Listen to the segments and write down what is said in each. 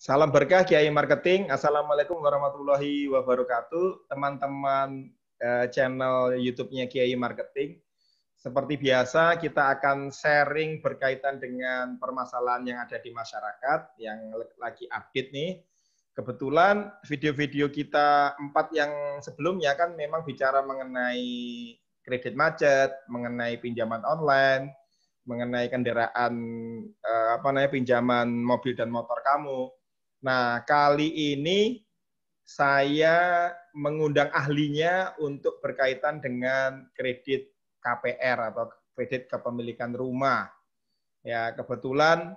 Salam berkah Kiai Marketing. Assalamualaikum warahmatullahi wabarakatuh. Teman-teman channel YouTube-nya Kiai Marketing. Seperti biasa, kita akan sharing berkaitan dengan permasalahan yang ada di masyarakat, yang lagi update nih. Kebetulan video-video kita 4 yang sebelumnya kan memang bicara mengenai kredit macet, mengenai pinjaman online, mengenai kendaraan pinjaman mobil dan motor kamu. Nah, kali ini saya mengundang ahlinya untuk berkaitan dengan kredit KPR atau kredit kepemilikan rumah. Ya, kebetulan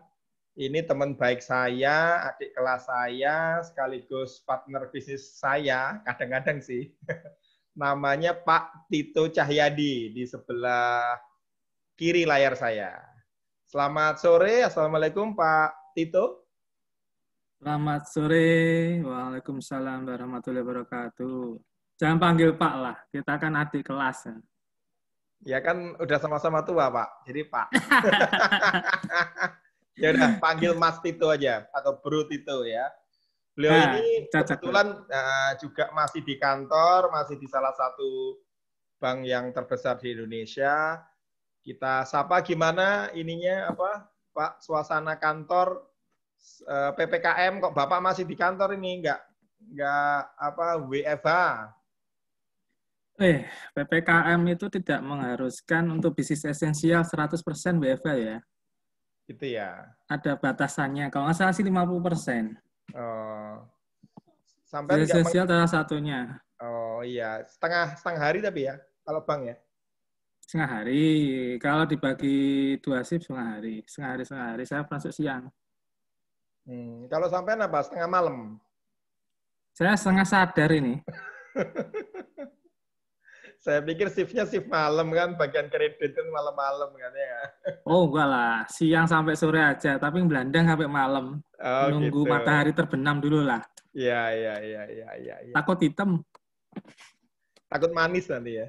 ini teman baik saya, adik kelas saya, sekaligus partner bisnis saya, kadang-kadang sih. Namanya Pak Tito Cahyadi, di sebelah kiri layar saya. Selamat sore, Assalamualaikum Pak Tito. Selamat sore, Waalaikumsalam warahmatullahi wabarakatuh. Jangan panggil Pak lah, kita kan adik kelas. Ya kan udah sama-sama tua Pak, jadi Pak. Ya udah panggil Mas Tito aja atau Bro Tito ya. Beliau ini kebetulan juga masih di kantor, masih di salah satu bank yang terbesar di Indonesia. Kita sapa gimana ininya Pak, suasana kantor PPKM, kok Bapak masih di kantor ini, nggak WFH? PPKM itu tidak mengharuskan untuk bisnis esensial 100% WFH ya. Gitu ya. Ada batasannya, kalau nggak salah sih 50%. Sampai esensial salah satunya. Oh iya, setengah hari tapi ya, kalau bank ya? Setengah hari, kalau dibagi 2 shift setengah hari. Setengah hari, saya masuk siang. Kalau sampai apa? Setengah malam? Saya setengah sadar ini. Saya pikir shift-nya shift malam kan, bagian kredit kan malam-malam kan ya. Oh enggak lah, siang sampai sore aja, tapi belandang sampai malam. Nunggu gitu. Matahari terbenam dulu lah. Iya. Takut hitam. Takut manis nanti ya?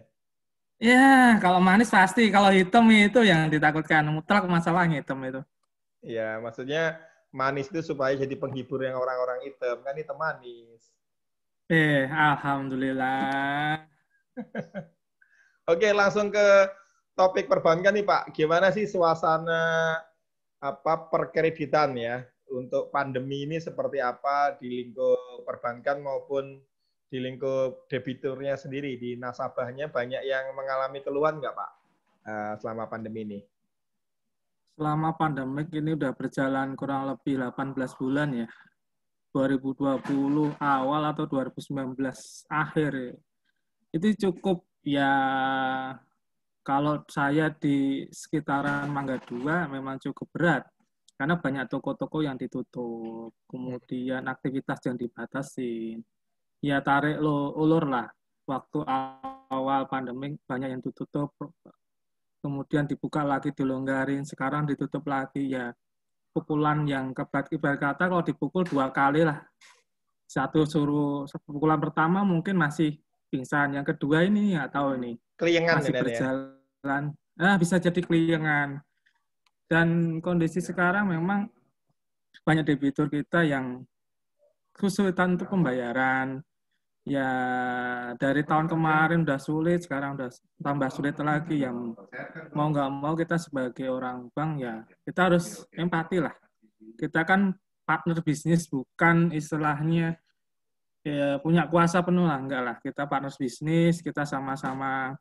Ya, kalau manis pasti. Kalau hitam itu yang ditakutkan. Mutlak masalahnya hitam itu. Iya, maksudnya manis itu supaya jadi penghibur yang orang-orang hitam. Kan hitam manis. Alhamdulillah. Oke, langsung ke topik perbankan nih Pak. Gimana sih suasana perkreditan ya untuk pandemi ini, seperti apa di lingkup perbankan maupun di lingkup debiturnya sendiri, di nasabahnya banyak yang mengalami keluhan nggak Pak selama pandemi ini? Selama pandemik ini udah berjalan kurang lebih 18 bulan ya. 2020 awal atau 2019 akhir ya. Itu cukup ya, kalau saya di sekitaran Mangga 2 memang cukup berat. Karena banyak toko-toko yang ditutup, kemudian aktivitas yang dibatasi. Ya tarik ulur lah. Waktu awal pandemi banyak yang ditutup, kemudian dibuka lagi, dilonggarin, sekarang ditutup lagi. Ya pukulan yang ibarat kata kalau dipukul 2 kali lah. Pukulan pertama mungkin masih pingsan, yang kedua ini nggak tahu ini keliengan masih berjalan, bisa jadi keliengan. Dan kondisi sekarang memang banyak debitur kita yang kesulitan untuk pembayaran. Ya dari tahun kemarin udah sulit, sekarang udah tambah sulit lagi. Yang mau nggak mau kita sebagai orang bank ya kita harus empati lah. Kita kan partner bisnis, bukan istilahnya ya, punya kuasa penuh lah, enggak lah. Kita partner bisnis, kita sama-sama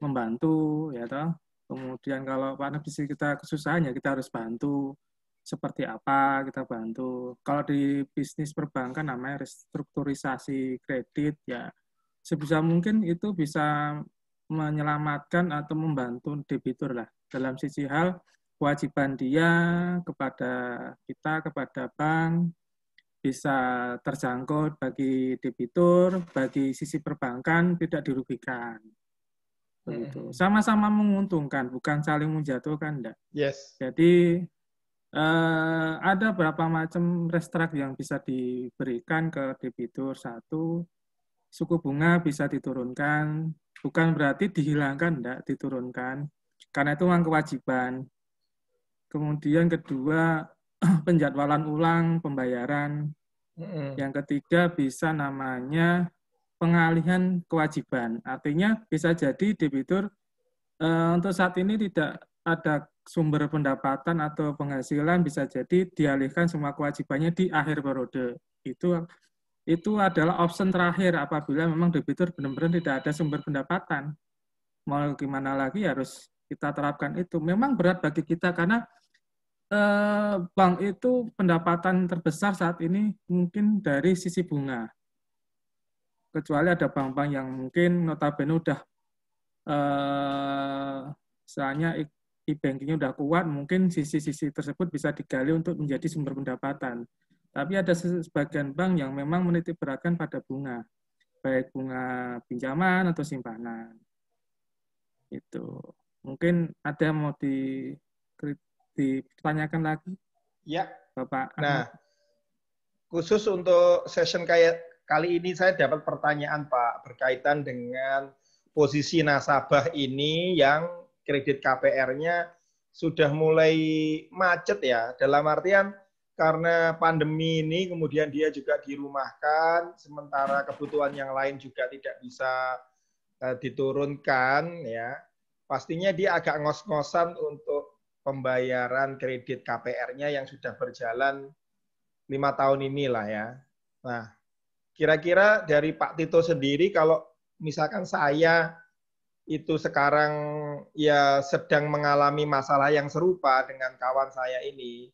membantu ya toh. Kemudian kalau partner bisnis kita kesusahan ya kita harus bantu. Seperti apa kita bantu. Kalau di bisnis perbankan namanya restrukturisasi kredit ya, sebisa mungkin itu bisa menyelamatkan atau membantu debitur lah. Dalam sisi hal kewajiban dia kepada kita, kepada bank, bisa terjangkau bagi debitur, bagi sisi perbankan tidak dirugikan. Begitu. Sama-sama menguntungkan, bukan saling menjatuhkan, enggak. Yes. Jadi ada berapa macam restruct yang bisa diberikan ke debitur. Satu, suku bunga bisa diturunkan, bukan berarti dihilangkan, enggak, diturunkan. Karena itu memang kewajiban. Kemudian kedua, penjadwalan ulang pembayaran. Yang ketiga bisa namanya pengalihan kewajiban. Artinya bisa jadi debitur untuk saat ini tidak ada sumber pendapatan atau penghasilan, bisa jadi dialihkan semua kewajibannya di akhir periode. Itu adalah option terakhir apabila memang debitur benar-benar tidak ada sumber pendapatan. Mau gimana lagi harus kita terapkan itu. Memang berat bagi kita karena bank itu pendapatan terbesar saat ini mungkin dari sisi bunga. Kecuali ada bank-bank yang mungkin notabene udah misalnya e-bankingnya udah kuat, mungkin sisi-sisi tersebut bisa digali untuk menjadi sumber pendapatan. Tapi ada sebagian bank yang memang menitik beratkan pada bunga, baik bunga pinjaman atau simpanan. Itu mungkin ada yang mau ditanyakan lagi, Ya, Bapak. Nah, khusus untuk session kayak kali ini saya dapat pertanyaan Pak berkaitan dengan posisi nasabah ini yang kredit KPR-nya sudah mulai macet ya. Dalam artian karena pandemi ini kemudian dia juga dirumahkan, sementara kebutuhan yang lain juga tidak bisa diturunkan ya. Pastinya dia agak ngos-ngosan untuk pembayaran kredit KPR-nya yang sudah berjalan 5 tahun inilah ya. Nah, kira-kira dari Pak Tito sendiri kalau misalkan saya itu sekarang ya sedang mengalami masalah yang serupa dengan kawan saya ini,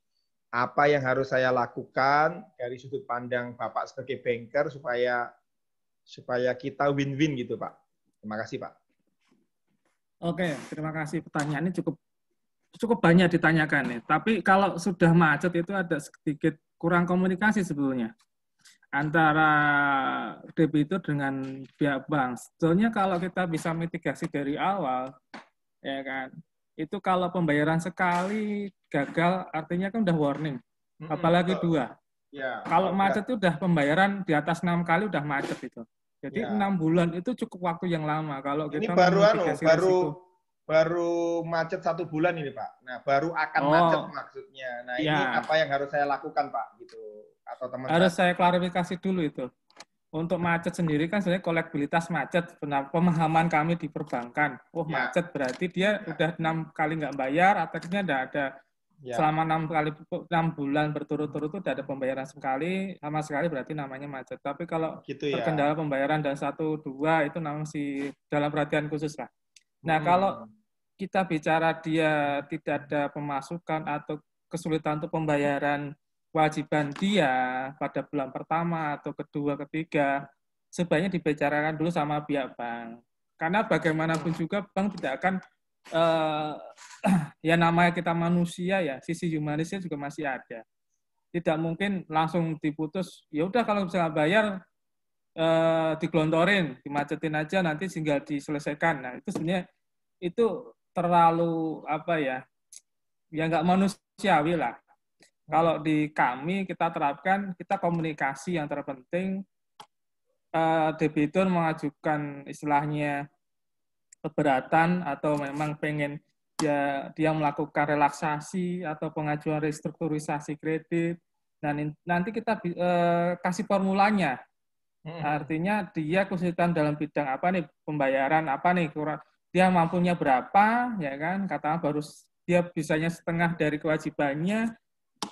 apa yang harus saya lakukan dari sudut pandang Bapak sebagai banker supaya kita win-win gitu, Pak. Terima kasih, Pak. Oke, terima kasih. Pertanyaannya cukup banyak ditanyakan nih. Tapi kalau sudah macet itu ada sedikit kurang komunikasi sebetulnya antara debitur dengan pihak bank. Sebetulnya kalau kita bisa mitigasi dari awal, ya kan, itu kalau pembayaran sekali gagal, artinya kan udah warning. Apalagi dua. Ya, kalau macet itu udah pembayaran di atas 6 kali udah macet itu. Jadi ya. 6 bulan itu cukup waktu yang lama. Kalau Ini kita baru macet 1 bulan ini Pak. Nah baru akan macet maksudnya. Nah ini apa yang harus saya lakukan Pak gitu atau teman harus saya klarifikasi dulu itu. Untuk macet sendiri kan sebenarnya kolektibilitas macet. Pemahaman kami di perbankan, macet berarti dia udah 6 kali nggak bayar, akhirnya nggak ada selama 6 bulan berturut-turut itu tidak ada pembayaran sekali, sama sekali berarti namanya macet. Tapi kalau terkendala pembayaran dan 1, 2 itu masih dalam perhatian khusus lah. Nah kalau kita bicara dia tidak ada pemasukan atau kesulitan untuk pembayaran kewajiban dia pada bulan pertama atau kedua, ketiga, sebaiknya dibicarakan dulu sama pihak bank. Karena bagaimanapun juga bank tidak akan ya namanya kita manusia ya, sisi humanisnya juga masih ada. Tidak mungkin langsung diputus, ya udah kalau bisa bayar digelontorin, dimacetin aja nanti tinggal diselesaikan. Nah, itu sebenarnya itu terlalu apa ya nggak manusiawi lah. Kalau di kami kita terapkan, kita komunikasi yang terpenting, debitur mengajukan istilahnya keberatan atau memang pengen dia melakukan relaksasi atau pengajuan restrukturisasi kredit. Nah, nanti kita kasih formulanya. Artinya dia kesulitan dalam bidang apa nih, pembayaran apa nih, dia mampunya berapa, ya kan? Katakan baru dia bisanya setengah dari kewajibannya,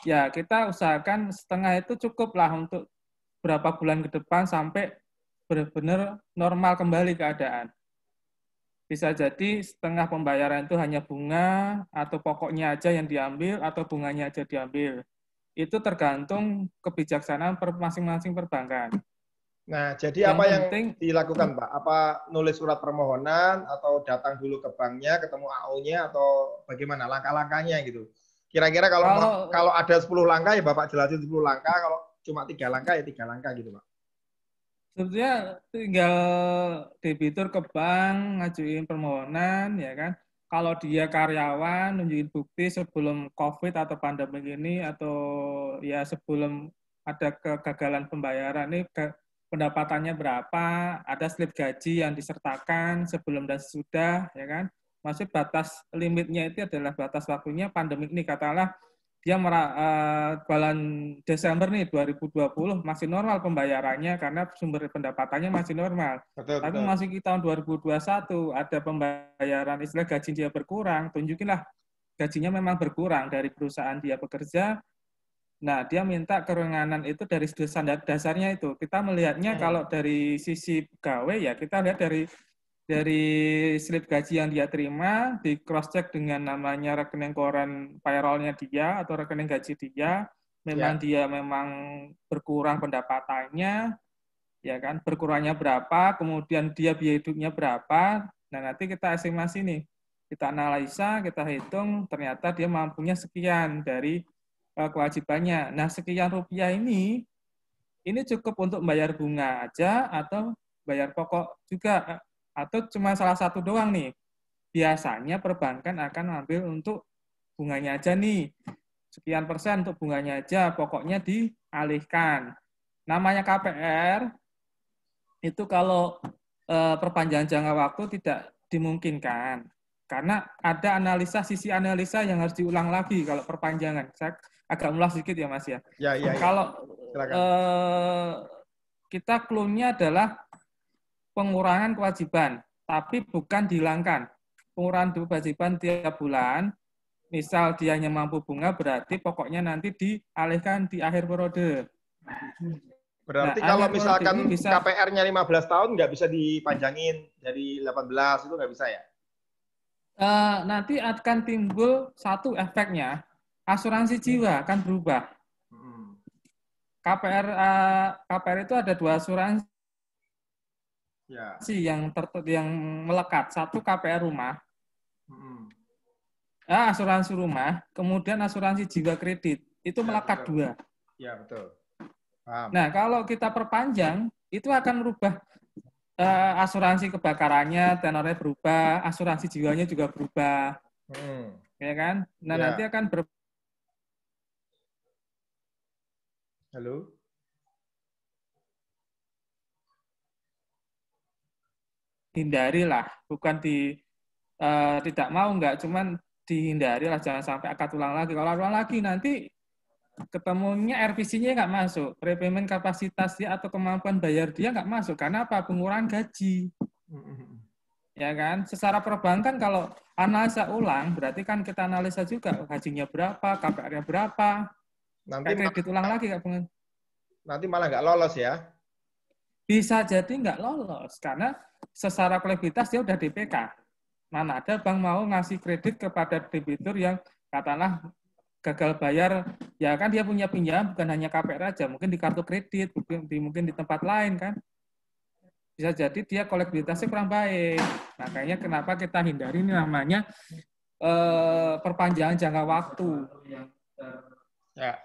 ya kita usahakan setengah itu cukup lah untuk berapa bulan ke depan sampai benar-benar normal kembali keadaan. Bisa jadi setengah pembayaran itu hanya bunga atau pokoknya aja yang diambil atau bunganya aja diambil. Itu tergantung kebijaksanaan masing-masing perbankan. Nah, jadi apa yang dilakukan Pak? Apa nulis surat permohonan atau datang dulu ke banknya, ketemu AO-nya atau bagaimana langkah-langkahnya gitu? Kira-kira kalau ada 10 langkah ya Bapak jelasin 10 langkah, kalau cuma 3 langkah ya 3 langkah gitu Pak. Sebetulnya tinggal debitur ke bank, ngajuin permohonan, ya kan. Kalau dia karyawan, nunjukin bukti sebelum COVID atau pandemi ini, atau ya sebelum ada kegagalan pembayaran ini, pendapatannya berapa, ada slip gaji yang disertakan sebelum dan sesudah, ya kan. Maksud batas limitnya itu adalah batas waktunya pandemi ini, katakanlah dia bulan Desember nih 2020 masih normal pembayarannya karena sumber pendapatannya masih normal. Betul, Tapi betul. masuk tahun 2021 ada pembayaran istilah gaji dia berkurang, tunjukinlah gajinya memang berkurang dari perusahaan dia bekerja. Nah, dia minta keringanan itu dari standar dasarnya itu. Kita melihatnya kalau dari sisi pegawai ya kita lihat dari slip gaji yang dia terima, di cross check dengan namanya rekening koran payroll-nya dia atau rekening gaji dia, memang dia memang berkurang pendapatannya, ya kan? Berkurangnya berapa, kemudian dia biaya hidupnya berapa. Nah, nanti kita estimasi nih. Kita analisa, kita hitung, ternyata dia mampunya sekian dari kewajibannya. Nah, sekian rupiah ini cukup untuk bayar bunga aja atau bayar pokok juga atau cuma salah satu doang nih. Biasanya perbankan akan ambil untuk bunganya aja nih. Sekian persen untuk bunganya aja, pokoknya dialihkan. Namanya KPR, itu kalau perpanjangan jangka waktu tidak dimungkinkan. Karena ada sisi analisa yang harus diulang lagi kalau perpanjangan. Saya agak mulas sedikit ya Mas ya. Ya. Kalau kita clue-nya adalah pengurangan kewajiban, tapi bukan dihilangkan. Pengurangan kewajiban tiap bulan, misal dia hanya mampu bunga, berarti pokoknya nanti dialihkan di akhir periode. Berarti kalau misalkan KPR-nya 15 tahun nggak bisa dipanjangin dari 18, itu nggak bisa ya? Nanti akan timbul satu efeknya, asuransi jiwa akan berubah. KPR itu ada dua asuransi yang melekat. Satu KPR rumah, asuransi rumah, kemudian asuransi jiwa kredit. Itu melekat dua. Ya, betul. Paham. Nah, kalau kita perpanjang, itu akan merubah asuransi kebakarannya, tenornya berubah, asuransi jiwanya juga berubah. Ya kan? Nah, nanti akan Halo? hindarilah, bukan tidak mau enggak, cuman dihindarilah, jangan sampai akad ulang lagi. Kalau ulang lagi nanti ketemunya RPC-nya nggak masuk, repayment kapasitas dia atau kemampuan bayar dia nggak masuk. Karena apa? Pengurangan gaji. Ya kan? Secara perbankan kalau analisa ulang, berarti kan kita analisa juga gajinya berapa, KPR-nya berapa. Nanti kredit ulang lagi Kak Pengen. Nanti malah nggak lolos ya? Bisa jadi nggak lolos, karena secara kolektivitas dia udah DPK. Mana ada bank mau ngasih kredit kepada debitur yang katakanlah gagal bayar, ya kan dia punya pinjam bukan hanya KPR aja, mungkin di kartu kredit, mungkin di tempat lain kan. Bisa jadi dia kolektivitasnya kurang baik. Makanya kenapa kita hindari ini namanya perpanjangan jangka waktu. Ya.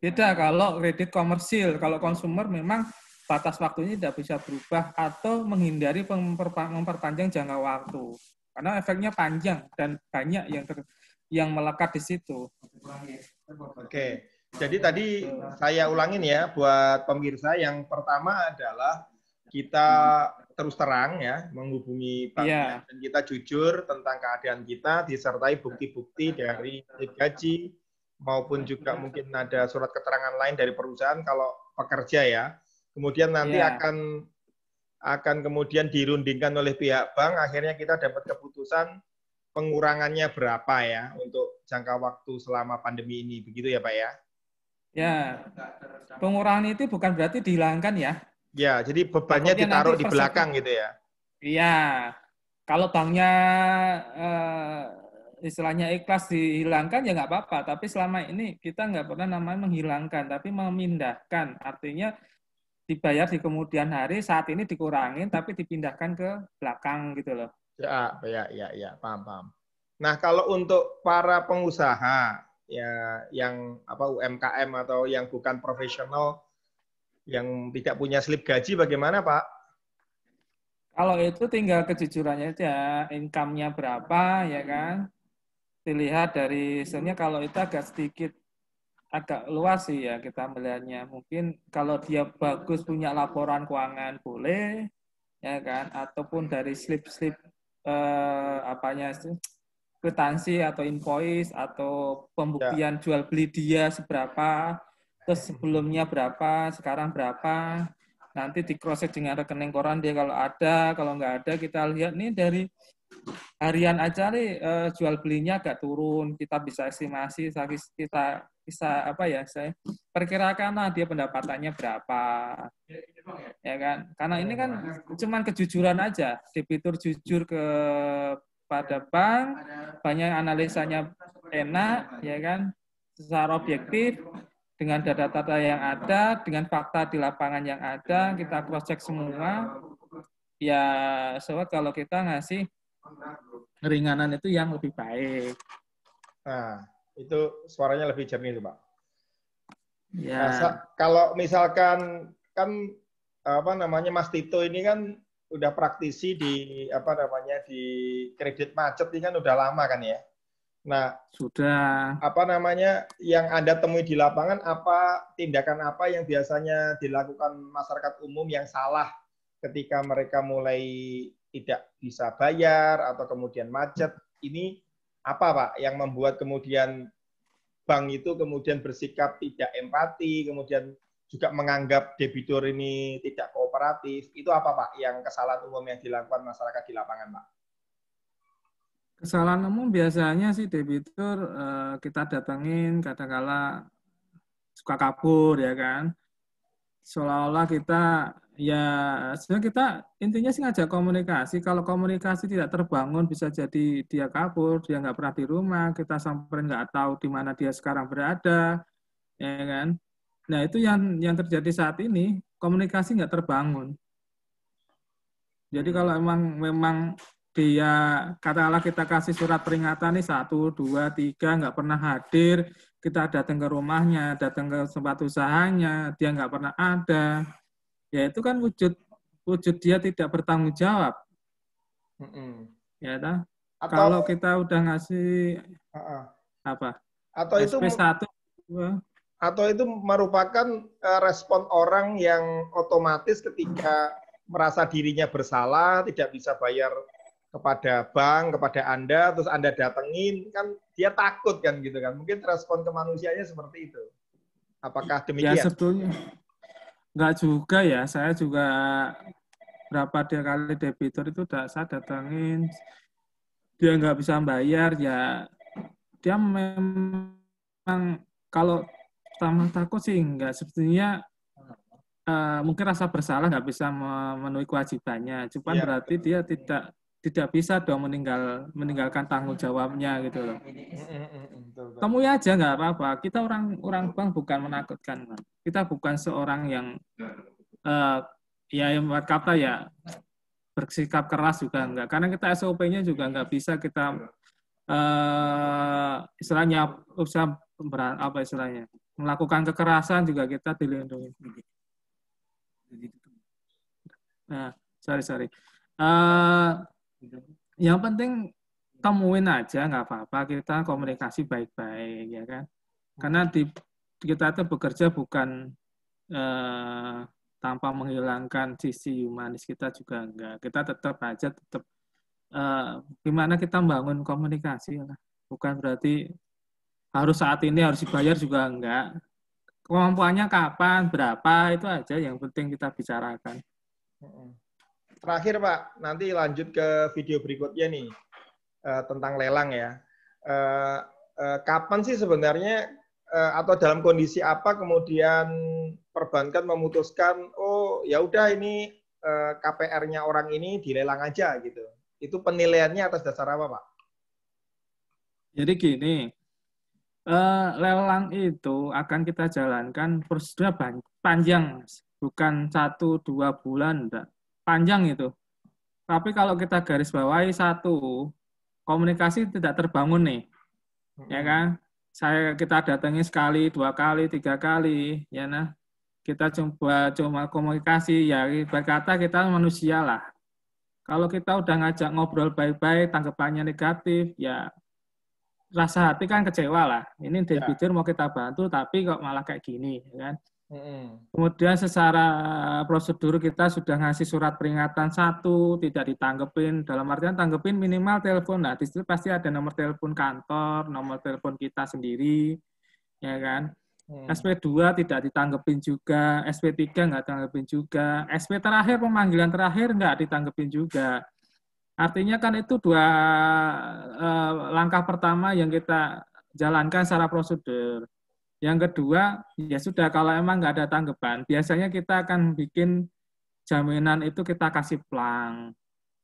Beda kalau kredit komersil, kalau konsumer memang batas waktunya tidak bisa berubah atau menghindari memperpanjang jangka waktu. Karena efeknya panjang dan banyak yang melekat di situ. Oke. Jadi tadi saya ulangin ya buat pemirsa. Yang pertama adalah kita terus terang ya menghubungi banknya dan kita jujur tentang keadaan kita disertai bukti-bukti dari gaji maupun juga mungkin ada surat keterangan lain dari perusahaan kalau pekerja ya. Kemudian nanti akan kemudian dirundingkan oleh pihak bank, akhirnya kita dapat keputusan pengurangannya berapa ya untuk jangka waktu selama pandemi ini. Begitu ya Pak ya? Ya, pengurangan itu bukan berarti dihilangkan ya. Ya, jadi bebannya ditaruh di belakang gitu ya? Iya, kalau banknya istilahnya ikhlas dihilangkan ya nggak apa-apa, tapi selama ini kita nggak pernah namanya menghilangkan, tapi memindahkan. Artinya dibayar di kemudian hari, saat ini dikurangin, tapi dipindahkan ke belakang gitu loh. Ya, paham. Nah, kalau untuk para pengusaha ya yang UMKM atau yang bukan profesional yang tidak punya slip gaji bagaimana, Pak? Kalau itu tinggal kejujurannya aja, income-nya berapa ya kan? Dilihat dari hasilnya, kalau itu agak luas sih ya kita melihatnya. Mungkin kalau dia bagus punya laporan keuangan boleh ya kan, ataupun dari slip-slip kwitansi atau invoice atau pembuktian jual beli dia seberapa, terus sebelumnya berapa, sekarang berapa, nanti di cross check dengan rekening koran dia kalau nggak ada kita lihat nih dari harian aja nih jual belinya agak turun, kita bisa estimasi, kita bisa apa ya, saya perkirakan lah dia pendapatannya berapa, ya kan? Karena ini kan cuman kejujuran aja, debitur jujur pada bank, banyak analisanya enak, ya kan? Secara objektif dengan data-data yang ada, dengan fakta di lapangan yang ada, kita cross check semua. Ya, sobat kalau kita ngasih keringanan itu yang lebih baik. Nah, itu suaranya lebih jernih tuh, Pak. Ya. Nah, kalau misalkan kan apa namanya Mas Tito ini kan udah praktisi di apa namanya di kredit macet ini kan udah lama kan ya. Nah, sudah. Apa namanya yang Anda temui di lapangan, tindakan apa yang biasanya dilakukan masyarakat umum yang salah ketika mereka mulai tidak bisa bayar atau kemudian macet? Ini apa, Pak, yang membuat kemudian bank itu kemudian bersikap tidak empati, kemudian juga menganggap debitur ini tidak kooperatif? Itu apa, Pak, yang kesalahan umum yang dilakukan masyarakat di lapangan, Pak? Kesalahan umum biasanya sih debitur kita datengin kadang-kala suka kabur, ya kan? Seolah-olah kita ya sebenarnya kita intinya sih ngajak komunikasi. Kalau komunikasi tidak terbangun bisa jadi dia kabur, dia nggak pernah di rumah, kita sampai nggak tahu di mana dia sekarang berada, ya kan? Nah itu yang terjadi saat ini, komunikasi nggak terbangun. Jadi kalau memang dia katakanlah kita kasih surat peringatan nih 1, 2, 3 nggak pernah hadir, kita datang ke rumahnya, datang ke tempat usahanya, dia nggak pernah ada, ya itu kan wujud dia tidak bertanggung jawab. Ya dah. Kalau kita udah ngasih apa? Atau SP1 atau itu merupakan respon orang yang otomatis ketika merasa dirinya bersalah, tidak bisa bayar kepada bank, kepada Anda, terus Anda datengin, kan dia takut kan gitu kan. Mungkin respon kemanusiaannya seperti itu. Apakah demikian? Ya sebetulnya nggak juga ya. Saya juga berapa kali debitur itu saya datengin, dia nggak bisa bayar, ya dia memang kalau pertama takut sih nggak, sebetulnya mungkin rasa bersalah nggak bisa memenuhi kewajibannya, cuman ya, berarti dia tidak bisa dong meninggalkan tanggung jawabnya gitu loh. Temui aja nggak apa-apa. Kita orang bank bukan menakutkan, kita bukan seorang yang ya yang buat kata ya bersikap keras juga enggak, karena kita SOP-nya juga nggak bisa kita istilahnya melakukan kekerasan juga kita dilindungi. Nah, sorry. Yang penting temuin aja, nggak apa-apa, kita komunikasi baik-baik, ya kan? Karena kita itu bekerja bukan tanpa menghilangkan sisi humanis kita juga enggak. Kita tetap gimana kita membangun komunikasi lah. Bukan berarti harus saat ini harus dibayar juga enggak. Kemampuannya kapan, berapa, itu aja yang penting kita bicarakan. Terakhir Pak, nanti lanjut ke video berikutnya nih, tentang lelang ya. Kapan sih sebenarnya, atau dalam kondisi apa kemudian perbankan memutuskan, oh ya udah ini KPR-nya orang ini dilelang aja gitu. Itu penilaiannya atas dasar apa Pak? Jadi gini, lelang itu akan kita jalankan prosedurnya panjang, bukan 1-2 bulan, enggak. Panjang itu. Tapi kalau kita garis bawahi satu, komunikasi tidak terbangun nih, ya kan? Kita datangi sekali, 2 kali, 3 kali, ya nah. Kita cuma komunikasi, ya berkata kita manusia lah. Kalau kita udah ngajak ngobrol baik-baik, tanggapannya negatif, ya rasa hati kan kecewa lah. Ini debitur mau kita bantu, tapi kok malah kayak gini, ya kan? Kemudian secara prosedur kita sudah ngasih surat peringatan 1, tidak ditanggepin. Dalam artian tanggepin minimal telepon. Nah, di situ pasti ada nomor telepon kantor, nomor telepon kita sendiri, ya kan. SP2 tidak ditanggepin juga, SP3 nggak tanggepin juga, SP terakhir, pemanggilan terakhir nggak ditanggepin juga. Artinya kan itu dua langkah pertama yang kita jalankan secara prosedur. Yang kedua, ya sudah, kalau emang nggak ada tanggapan, biasanya kita akan bikin jaminan itu kita kasih plang.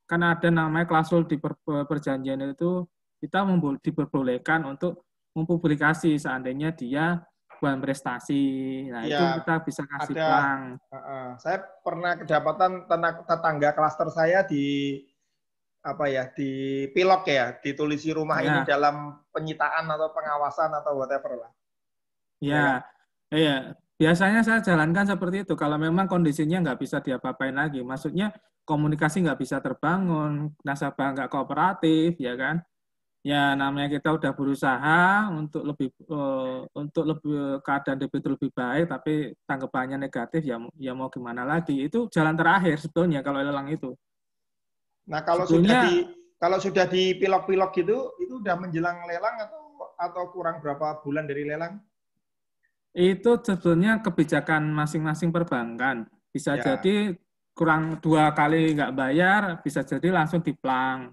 Kan ada namanya klausul di perjanjian itu, kita diperbolehkan untuk mempublikasi seandainya dia bukan prestasi. Nah, ya, itu kita bisa kasih plang. Saya pernah kedapatan tetangga klaster saya di Pilok ya, ditulisi rumah ini dalam penyitaan atau pengawasan atau whatever lah. Ya, iya. Biasanya saya jalankan seperti itu. Kalau memang kondisinya nggak bisa diapa-apain lagi, maksudnya komunikasi nggak bisa terbangun, nasabah nggak kooperatif, ya kan? Ya namanya kita udah berusaha untuk lebih keadaan debitur lebih baik, tapi tanggapannya negatif, ya mau gimana lagi? Itu jalan terakhir sebetulnya kalau lelang itu. Nah kalau sudah di pilok-pilok gitu, itu udah menjelang lelang atau kurang berapa bulan dari lelang? Itu sebetulnya kebijakan masing-masing perbankan. Bisa jadi kurang 2 kali nggak bayar, bisa jadi langsung diplang.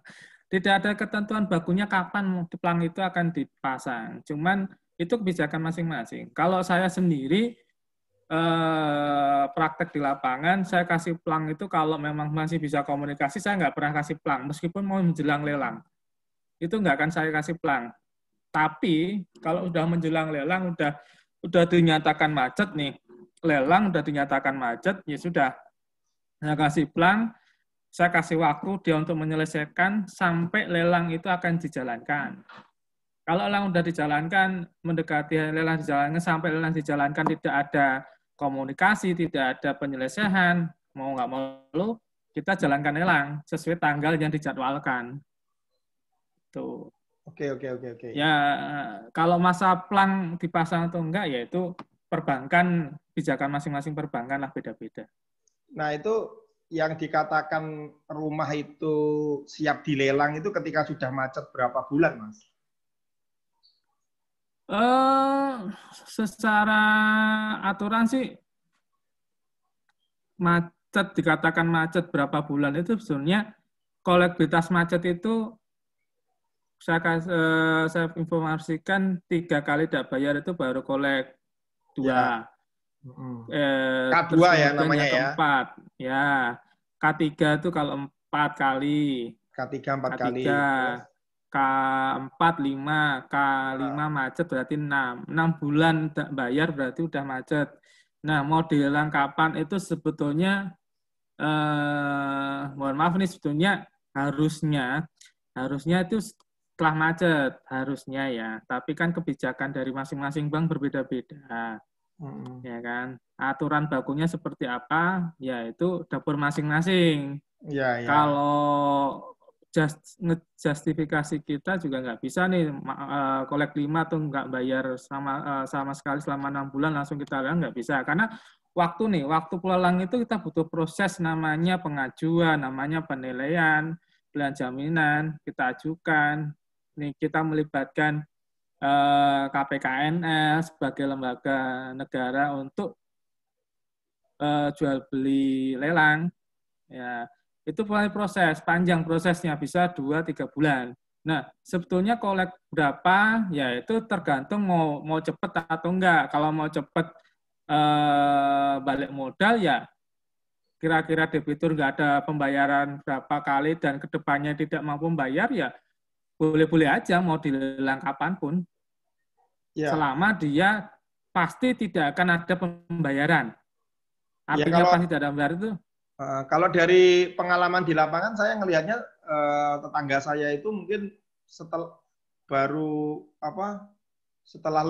Tidak ada ketentuan bakunya kapan plang itu akan dipasang. Cuman itu kebijakan masing-masing. Kalau saya sendiri praktek di lapangan, saya kasih plang itu kalau memang masih bisa komunikasi, saya nggak pernah kasih plang. Meskipun mau menjelang lelang, itu nggak akan saya kasih plang. Tapi kalau udah menjelang lelang, udah dinyatakan macet nih, lelang udah dinyatakan macet, ya sudah, saya kasih plang, saya kasih waktu dia untuk menyelesaikan sampai lelang itu akan dijalankan. Kalau lelang udah dijalankan, mendekati lelang dijalankan, sampai lelang dijalankan tidak ada komunikasi, tidak ada penyelesaian, mau nggak mau kita jalankan lelang sesuai tanggal yang dijadwalkan. Tuh. Oke. Ya, kalau masa plang dipasang atau enggak, ya itu perbankan, kebijakan masing-masing perbankan lah beda-beda. Nah, itu yang dikatakan rumah itu siap dilelang itu ketika sudah macet berapa bulan, Mas? Secara aturan sih macet, dikatakan macet berapa bulan itu sebenarnya kolektivitas macet itu saya informasikan 3 kali tidak bayar itu baru kolek 2. Ya. K2 ya namanya yang keempat, ya. K3 itu kalau 4 kali. K3 4 kali. K4 5, K5 macet berarti 6. 6 bulan tidak bayar berarti udah macet. Nah, mau dilelang kapan itu sebetulnya mohon maaf nih, sebetulnya harusnya itu setelah macet, harusnya ya. Tapi kan kebijakan dari masing-masing bank berbeda-beda. Ya kan? Aturan bakunya seperti apa? Ya itu dapur masing-masing. Ya. Kalau justifikasi kita juga nggak bisa nih kolek 5 tuh nggak bayar sama sekali selama 6 bulan langsung kita lelang, nggak bisa. Karena waktu pelelang itu kita butuh proses namanya pengajuan, namanya penilaian, pilihan jaminan, kita ajukan. Nih kita melibatkan KPKNL sebagai lembaga negara untuk jual beli lelang. Ya, itu proses, panjang prosesnya, bisa 2-3 bulan. Nah, sebetulnya kolek berapa, ya itu tergantung mau cepat atau enggak. Kalau mau cepat balik modal, ya kira-kira debitur enggak ada pembayaran berapa kali dan kedepannya tidak mampu membayar, ya boleh-boleh aja mau dilelang kapanpun. Ya. Selama dia pasti tidak akan ada pembayaran. Artinya pasti tidak ada pembayaran itu. Kalau dari pengalaman di lapangan, saya ngelihatnya tetangga saya itu mungkin setelah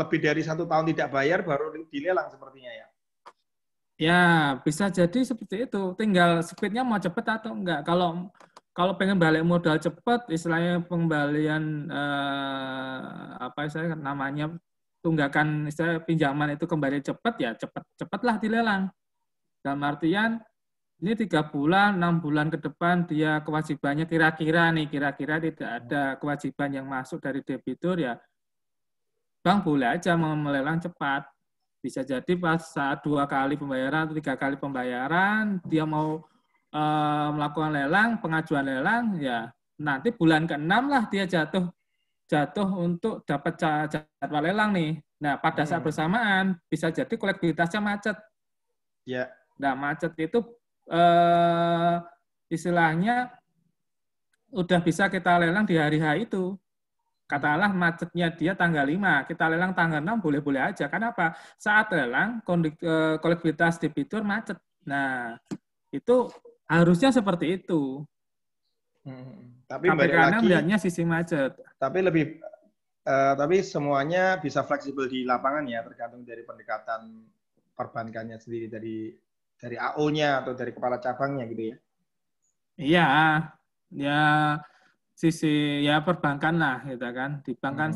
lebih dari 1 tahun tidak bayar baru dilelang sepertinya ya. Ya, bisa jadi seperti itu. Tinggal speednya mau cepat atau enggak. Kalau pengen balik modal cepat, istilahnya pengembalian namanya tunggakan misalnya pinjaman itu kembali cepat, ya cepatlah dilelang. Dalam artian ini 3 bulan, 6 bulan ke depan dia kewajibannya kira-kira tidak ada kewajiban yang masuk dari debitur, ya bank boleh aja melelang cepat. Bisa jadi pas saat 2 kali pembayaran atau 3 kali pembayaran, dia mau melakukan lelang, pengajuan lelang, ya nanti bulan ke-6 lah dia jatuh untuk dapat jadwal lelang nih. Nah, pada saat bersamaan bisa jadi kolektibilitasnya macet. Ya. Nah, macet itu istilahnya udah bisa kita lelang di hari H itu. Katakanlah macetnya dia tanggal 5, kita lelang tanggal 6 boleh-boleh aja. Kenapa? Saat lelang kolektibilitas debitur macet. Nah, itu harusnya seperti itu. Tapi balik lagi melihatnya sisi macet. Tapi semuanya bisa fleksibel di lapangan ya, tergantung dari pendekatan perbankannya sendiri, dari AO-nya atau dari kepala cabangnya gitu ya. Iya, ya sisi ya perbankan lah gitu kan. Di bank kan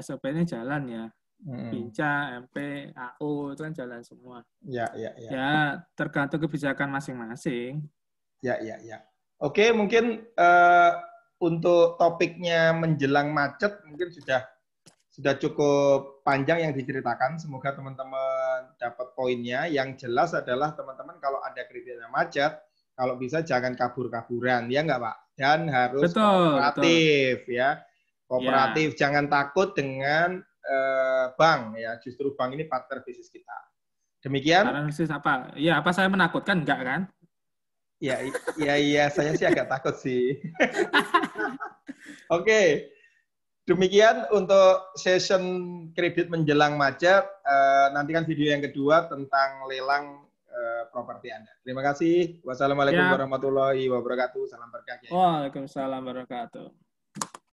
SOP-nya jalan ya. Pinca, MP, AO itu kan jalan semua. Ya. Ya, tergantung kebijakan masing-masing. Ya. Oke, mungkin untuk topiknya menjelang macet mungkin sudah cukup panjang yang diceritakan. Semoga teman-teman dapat poinnya. Yang jelas adalah teman-teman kalau ada kriteria macet, kalau bisa jangan kabur-kaburan, ya nggak Pak? Dan harus kooperatif, ya. Kooperatif, jangan takut dengan bank, ya. Justru bank ini partner bisnis kita. Demikian. Partner bisnis apa? Ya, apa saya menakutkan? Enggak kan? Iya, saya sih agak takut sih. Oke. Demikian untuk session kredit menjelang macet. Nantikan video yang kedua tentang lelang properti Anda. Terima kasih. Wassalamualaikum warahmatullahi wabarakatuh. Salam berkah. Waalaikumsalam warahmatullahi wabarakatuh.